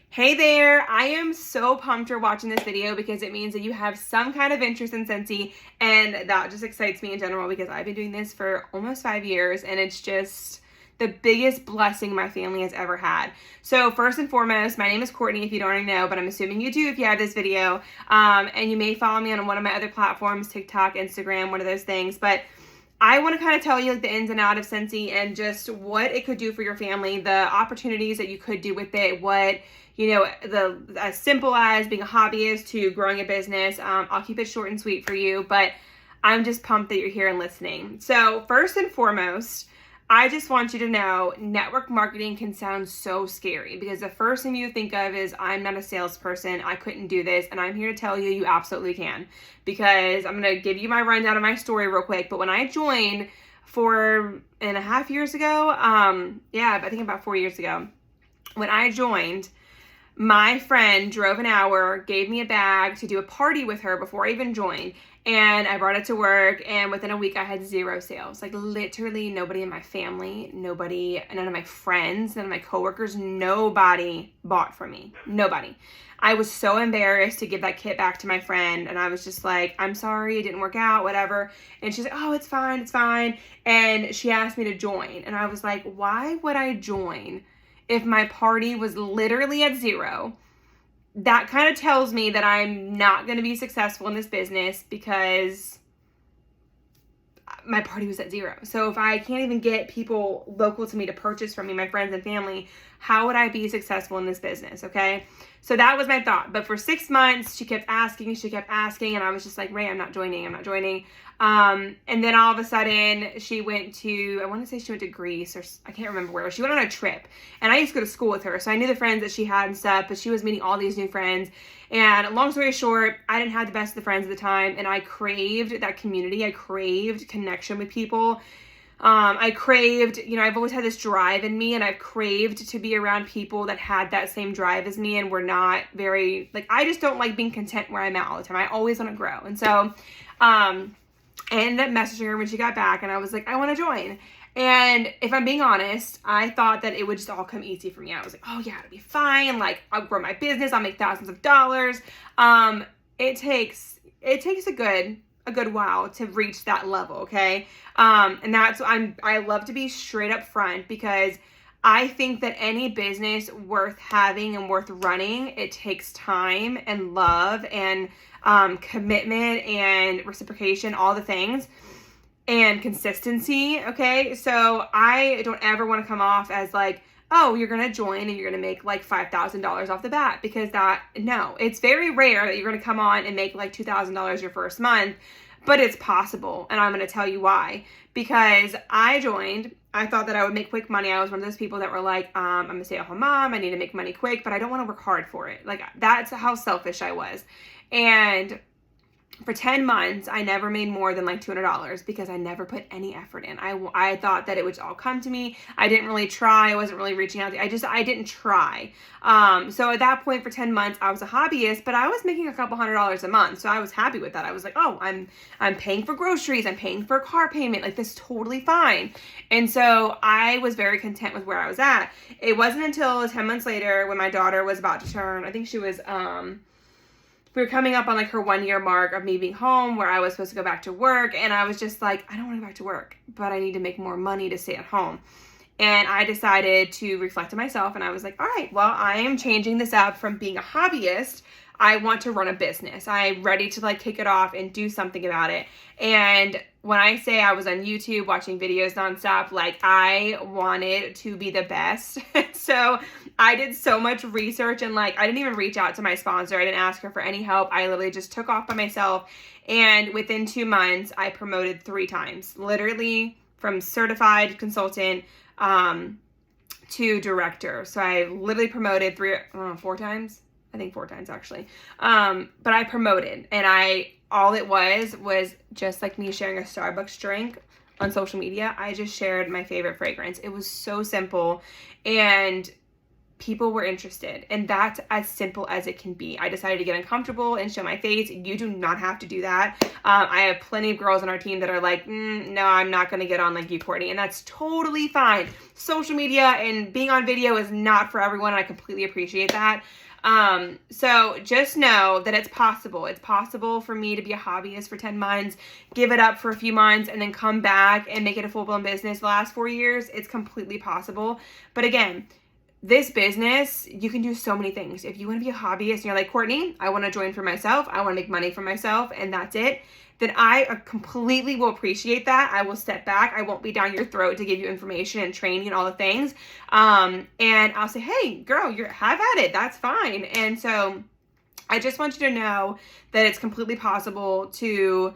Hey there, I am so pumped you're watching this video because it means that you have some kind of interest in Scentsy, and that just excites me in general because I've been doing this for almost 5 years and it's just the biggest blessing my family has ever had. So first and foremost, my name is Courtney if you don't already know, but I'm assuming you do if you have this video, and you may follow me on one of my other platforms, TikTok, Instagram, one of those things, but I want to kind of tell you like the ins and outs of Scentsy and just what it could do for your family, the opportunities that you could do with it, what, you know, as simple as being a hobbyist to growing a business. I'll keep it short and sweet for you, but I'm just pumped that you're here and listening. So first and foremost, I just want you to know network marketing can sound so scary because the first thing you think of is I'm not a salesperson, I couldn't do this, and I'm here to tell you you absolutely can, because I'm going to give you my rundown of my story real quick. But when I joined 4.5 years ago, I think about 4 years ago, when I joined, my friend drove an hour, gave me a bag to do a party with her before I even joined, and I brought it to work, and within a week I had 0 sales. Like literally nobody in my family, none of my friends, none of my coworkers, nobody bought from me. Nobody. I was so embarrassed to give that kit back to my friend, and I was just like, I'm sorry, it didn't work out, whatever. And she's like, oh, it's fine, it's fine. And she asked me to join, and I was like, why would I join if my party was literally at 0? That kind of tells me that I'm not going to be successful in this business because my party was at 0. So if I can't even get people local to me to purchase from me, my friends and family, how would I be successful in this business? Okay. So that was my thought. But for 6 months, she kept asking, and I was just like, Ray, I'm not joining. And then all of a sudden she went to, I want to say she went to Greece, or I can't remember where. She went on a trip, and I used to go to school with her. So I knew the friends that she had and stuff, but she was meeting all these new friends. And long story short, I didn't have the best of the friends at the time, and I craved that community. I craved connection with people. I craved, I've always had this drive in me, and I've craved to be around people that had that same drive as me and were not very, I just don't like being content where I'm at all the time. I always want to grow. And so, I ended up messaging her when she got back, and I was like, I want to join. And if I'm being honest, I thought that it would just all come easy for me. I was like, oh yeah, it'll be fine. I'll grow my business. I'll make thousands of dollars. It takes a good while to reach that level. Okay. And that's, I love to be straight up front because I think that any business worth having and worth running, it takes time and love and commitment and reciprocation, all the things, and consistency. Okay. So I don't ever want to come off as like, oh, you're going to join and you're going to make $5,000 off the bat, because no, it's very rare that you're going to come on and make $2,000 your first month, but it's possible. And I'm going to tell you why. Because I joined, I thought that I would make quick money. I was one of those people that were like, I'm a stay-at-home mom. I need to make money quick, but I don't want to work hard for it. That's how selfish I was. And for 10 months, I never made more than $200 because I never put any effort in. I thought that it would all come to me. I didn't really try. I wasn't really reaching out. I didn't try. So at that point for 10 months, I was a hobbyist, but I was making a couple $100s a month. So I was happy with that. I was like, oh, I'm paying for groceries. I'm paying for a car payment. This is totally fine. And so I was very content with where I was at. It wasn't until 10 months later when my daughter was about to turn, I think she was, we were coming up on her 1-year mark of me being home, where I was supposed to go back to work. And I was just like, I don't want to go back to work, but I need to make more money to stay at home. And I decided to reflect on myself, and I was like, all right, well, I am changing this up from being a hobbyist. I want to run a business. I'm ready to kick it off and do something about it. And when I say I was on YouTube watching videos nonstop, I wanted to be the best. So I did so much research, and I didn't even reach out to my sponsor. I didn't ask her for any help. I literally just took off by myself. And within 2 months, I promoted 3 times, literally from certified consultant to director. So I literally promoted 4 times. I think 4 times actually. But I promoted, and all it was just like me sharing a Starbucks drink on social media. I just shared my favorite fragrance. It was so simple. And people were interested, and that's as simple as it can be. I decided to get uncomfortable and show my face. You do not have to do that. I have plenty of girls on our team that are like, no, I'm not going to get on like you, Courtney, and that's totally fine. Social media and being on video is not for everyone, and I completely appreciate that. So just know that it's possible. It's possible for me to be a hobbyist for 10 months, give it up for a few months, and then come back and make it a full-blown business the last 4 years. It's completely possible. But again, this business, you can do so many things. If you want to be a hobbyist and you're like, Courtney, I want to join for myself, I want to make money for myself, and that's it, then I completely will appreciate that. I will step back. I won't be down your throat to give you information and training and all the things. And I'll say, hey, girl, have at it. That's fine. And so I just want you to know that it's completely possible to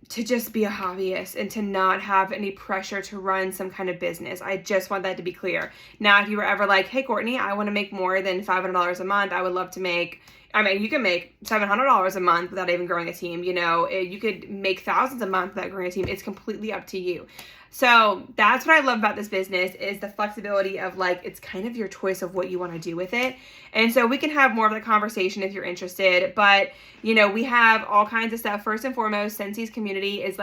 just be a hobbyist and to not have any pressure to run some kind of business. I just want that to be clear. Now, if you were ever like, hey, Courtney, I want to make more than $500 a month, I would love to make, you can make $700 a month without even growing a team. You could make thousands a month without growing a team. It's completely up to you. So that's what I love about this business, is the flexibility of like, it's kind of your choice of what you want to do with it. And so we can have more of the conversation if you're interested, but we have all kinds of stuff. First and foremost, Scentsy's community is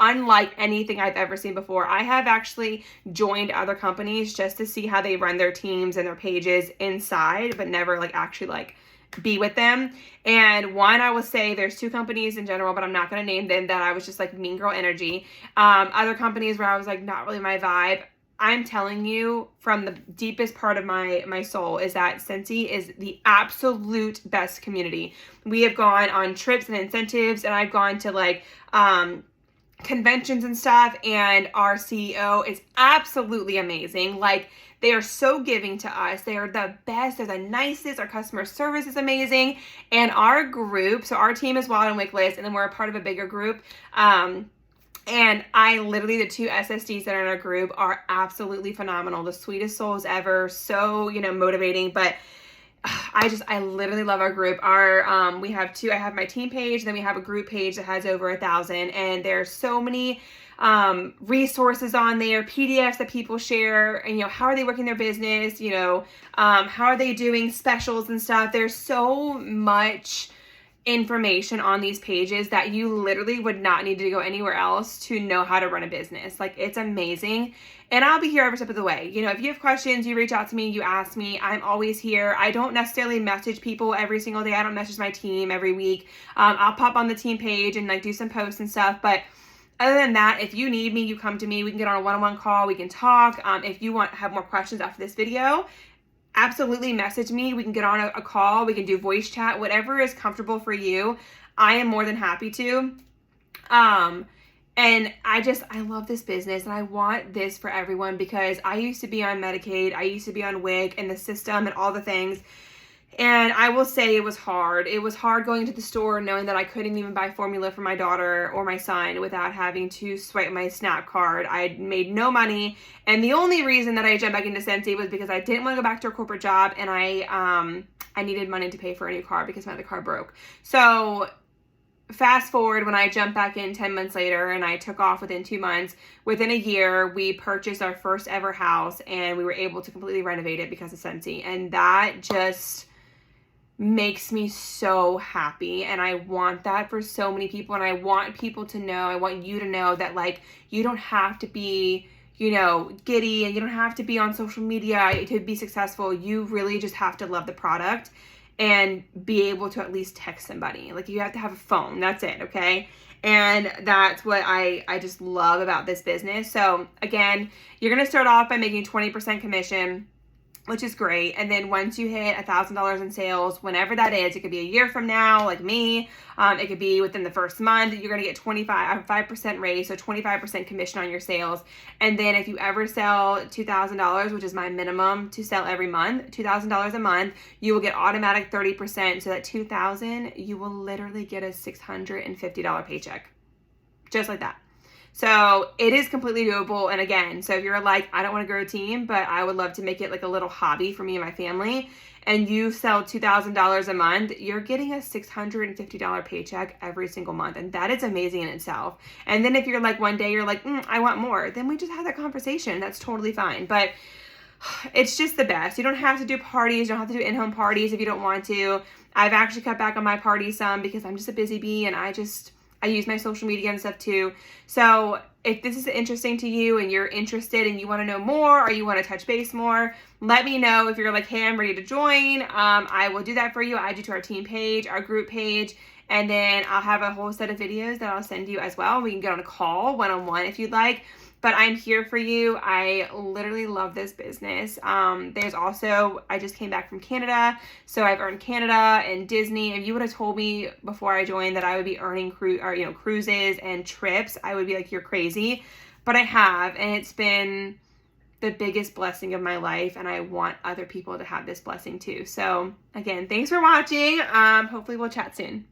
unlike anything I've ever seen before. I have actually joined other companies just to see how they run their teams and their pages inside, but never actually be with them. And one, I will say there's 2 companies in general, but I'm not going to name them, that I was just like mean girl energy. Other companies where I was like, not really my vibe. I'm telling you from the deepest part of my soul is that Scentsy is the absolute best community. We have gone on trips and incentives, and I've gone to conventions and stuff, and our CEO is absolutely amazing. They are so giving to us. They are the best. They're the nicest. Our customer service is amazing. And our group, so our team is Wild and Wickless, and then we're a part of a bigger group. And the 2 SSDs that are in our group are absolutely phenomenal. The sweetest souls ever. So, motivating. But I literally love our group. We have 2, I have my team page, then we have a group page that has over 1,000, and there's so many resources on there, PDFs that people share, and how are they working their business, how are they doing specials and stuff. There's so much information on these pages that you literally would not need to go anywhere else to know how to run a business. It's amazing. And I'll be here every step of the way. If you have questions, you reach out to me, you ask me. I'm always here. I don't necessarily message people every single day. I don't message my team every week. I'll pop on the team page and do some posts and stuff. But other than that, if you need me, you come to me. We can get on a one-on-one call. We can talk. If you have more questions after this video, absolutely message me. We can get on a call. We can do voice chat, whatever is comfortable for you. I am more than happy to. And I love this business, and I want this for everyone, because I used to be on Medicaid. I used to be on WIC and the system and all the things. And I will say it was hard. It was hard going to the store knowing that I couldn't even buy formula for my daughter or my son without having to swipe my SNAP card. I made no money. And the only reason that I jumped back into Scentsy was because I didn't want to go back to a corporate job, and I needed money to pay for a new car because my other car broke. So fast forward, when I jumped back in 10 months later and I took off within 2 months, within a year, we purchased our first ever house, and we were able to completely renovate it because of Scentsy. And that just makes me so happy, and I want that for so many people. And I want people to know, I want you to know that you don't have to be giddy, and you don't have to be on social media to be successful. You really just have to love the product and be able to at least text somebody. You have to have a phone. That's it, okay? And that's what I just love about this business. So again, you're gonna start off by making 20% commission, which is great. And then once you hit $1,000 in sales, whenever that is, it could be a year from now, like me, it could be within the first month, you're going to get 5% raise, so 25% commission on your sales. And then if you ever sell $2,000, which is my minimum to sell every month, $2,000 a month, you will get automatic 30%. So that $2,000, you will literally get a $650 paycheck. Just like that. So it is completely doable. And again, so if you're like, I don't want to grow a team, but I would love to make it a little hobby for me and my family, and you sell $2,000 a month, you're getting a $650 paycheck every single month. And that is amazing in itself. And then if you're one day you're I want more, then we just have that conversation. That's totally fine. But it's just the best. You don't have to do parties. You don't have to do in-home parties if you don't want to. I've actually cut back on my parties some because I'm just a busy bee, and I use my social media and stuff too. So if this is interesting to you and you're interested and you want to know more or you want to touch base more, let me know. If you're like, hey, I'm ready to join, I will do that for you. I add you to our team page, our group page, and then I'll have a whole set of videos that I'll send you as well. We can get on a call one-on-one if you'd like. But I'm here for you. I literally love this business. There's also, I just came back from Canada, so I've earned Canada and Disney. If you would have told me before I joined that I would be earning cruises and trips, I would be like, you're crazy. But I have, and it's been the biggest blessing of my life, and I want other people to have this blessing too. So again, thanks for watching. Hopefully we'll chat soon.